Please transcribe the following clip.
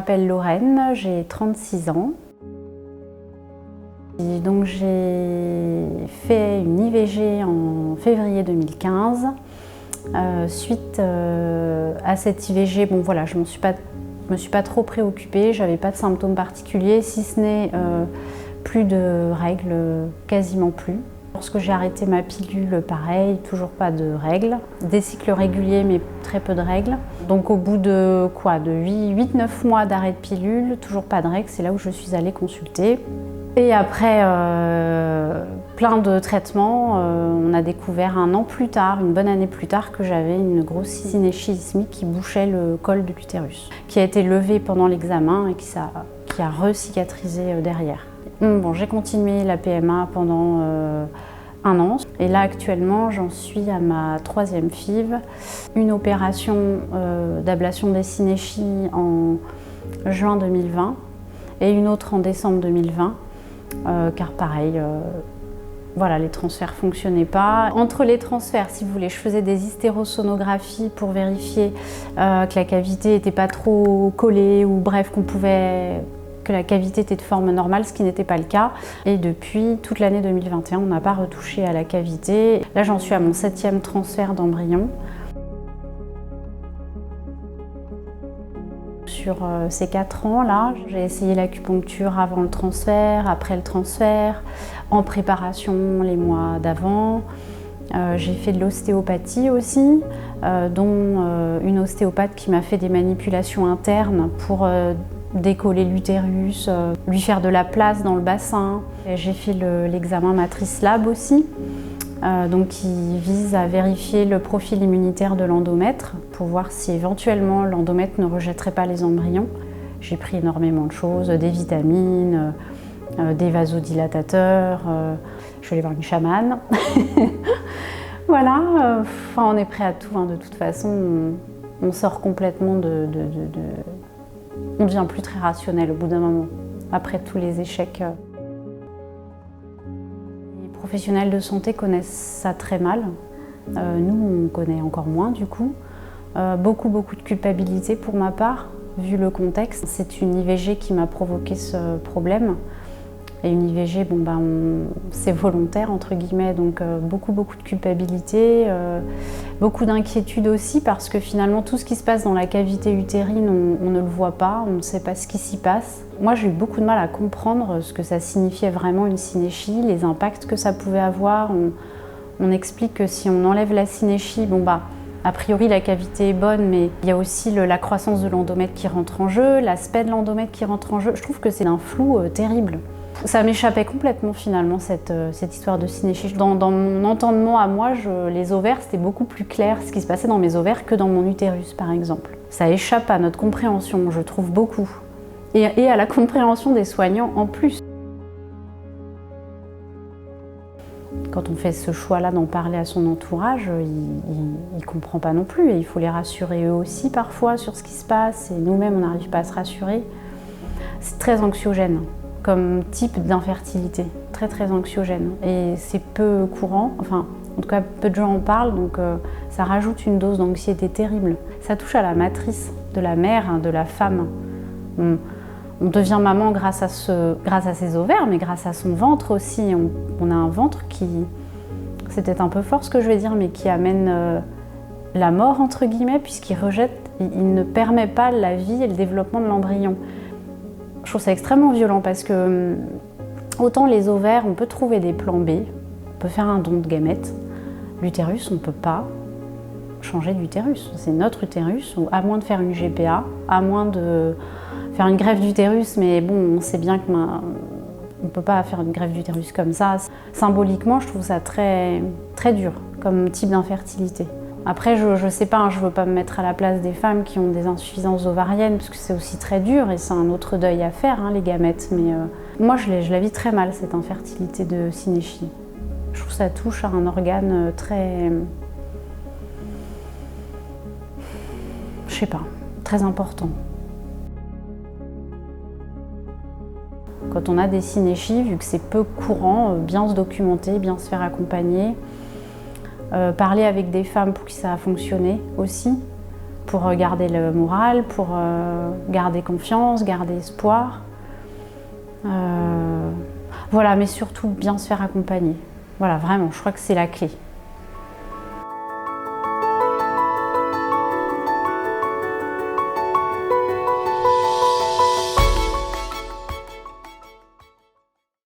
m'appelle Lorraine, j'ai 36 ans. Et donc j'ai fait une IVG en février 2015. Suite à cette IVG, bon voilà, je me suis pas trop préoccupée, j'avais pas de symptômes particuliers, si ce n'est plus de règles, quasiment plus. Lorsque j'ai arrêté ma pilule, pareil, toujours pas de règles. Des cycles réguliers, mais très peu de règles. Donc au bout de 8-9 mois d'arrêt de pilule, toujours pas de règles, c'est là où je suis allée consulter. Et après plein de traitements, on a découvert un an plus tard, une bonne année plus tard, que j'avais une grosse synéchie ischémique qui bouchait le col de l'utérus, qui a été levée pendant l'examen et qui a re-cicatrisé derrière. Bon, j'ai continué la PMA pendant 1 an et là actuellement j'en suis à ma 3e FIV. Une opération d'ablation des synéchies en juin 2020 et une autre en décembre 2020 car pareil, voilà, les transferts ne fonctionnaient pas. Entre les transferts, si vous voulez, je faisais des hystérosonographies pour vérifier que la cavité n'était pas trop collée ou bref, que la cavité était de forme normale, ce qui n'était pas le cas. Et depuis toute l'année 2021, on n'a pas retouché à la cavité. Là, j'en suis à mon 7e transfert d'embryon. Sur ces 4 ans-là, j'ai essayé l'acupuncture avant le transfert, après le transfert, en préparation les mois d'avant. J'ai fait de l'ostéopathie aussi, dont une ostéopathe qui m'a fait des manipulations internes pour décoller l'utérus, lui faire de la place dans le bassin. J'ai fait l'examen Matrice Lab aussi, donc qui vise à vérifier le profil immunitaire de l'endomètre pour voir si éventuellement l'endomètre ne rejetterait pas les embryons. J'ai pris énormément de choses, des vitamines, des vasodilatateurs, je suis allée voir une chamane. Voilà, on est prêt à tout, hein, de toute façon, on sort complètement on ne devient plus très rationnel au bout d'un moment, après tous les échecs. Les professionnels de santé connaissent ça très mal. Nous, on connaît encore moins du coup. Beaucoup de culpabilité pour ma part, vu le contexte. C'est une IVG qui m'a provoqué ce problème. Et une IVG, c'est volontaire entre guillemets, donc beaucoup de culpabilité, beaucoup d'inquiétude aussi parce que finalement tout ce qui se passe dans la cavité utérine, on ne le voit pas, on ne sait pas ce qui s'y passe. Moi j'ai eu beaucoup de mal à comprendre ce que ça signifiait vraiment une synéchie, les impacts que ça pouvait avoir. On explique que si on enlève la synéchie, a priori la cavité est bonne, mais il y a aussi la croissance de l'endomètre qui rentre en jeu, l'aspect de l'endomètre qui rentre en jeu. Je trouve que c'est un flou terrible. Ça m'échappait complètement finalement cette histoire de synéchie. Dans mon entendement à moi, les ovaires, c'était beaucoup plus clair ce qui se passait dans mes ovaires que dans mon utérus par exemple. Ça échappe à notre compréhension, je trouve beaucoup. Et à la compréhension des soignants en plus. Quand on fait ce choix-là d'en parler à son entourage, il ne comprend pas non plus et il faut les rassurer eux aussi parfois sur ce qui se passe et nous-mêmes on n'arrive pas à se rassurer. C'est très anxiogène comme type d'infertilité, très anxiogène et c'est peu courant, en tout cas peu de gens en parlent donc ça rajoute une dose d'anxiété terrible. Ça touche à la matrice de la mère, de la femme. On devient maman grâce à ses ovaires, mais grâce à son ventre aussi. On a un ventre qui, c'est peut-être un peu fort ce que je vais dire, mais qui amène la mort entre guillemets, puisqu'il rejette, il ne permet pas la vie et le développement de l'embryon. Je trouve ça extrêmement violent parce que autant les ovaires, on peut trouver des plans B, on peut faire un don de gamètes. L'utérus, on ne peut pas changer d'utérus. C'est notre utérus, à moins de faire une GPA, à moins de faire une greffe d'utérus, mais bon, on sait bien que on ne peut pas faire une greffe d'utérus comme ça. Symboliquement, je trouve ça très dur comme type d'infertilité. Après, je sais pas, je veux pas me mettre à la place des femmes qui ont des insuffisances ovariennes, parce que c'est aussi très dur et c'est un autre deuil à faire, les gamètes. Mais moi, je la vis très mal, cette infertilité de synéchie. Je trouve que ça touche à un organe très... je sais pas, très important. Quand on a des synéchies, vu que c'est peu courant, bien se documenter, bien se faire accompagner. Parler avec des femmes pour qui ça a fonctionné aussi, pour garder le moral, pour garder confiance, garder espoir. Voilà, mais surtout bien se faire accompagner. Voilà, vraiment, je crois que c'est la clé.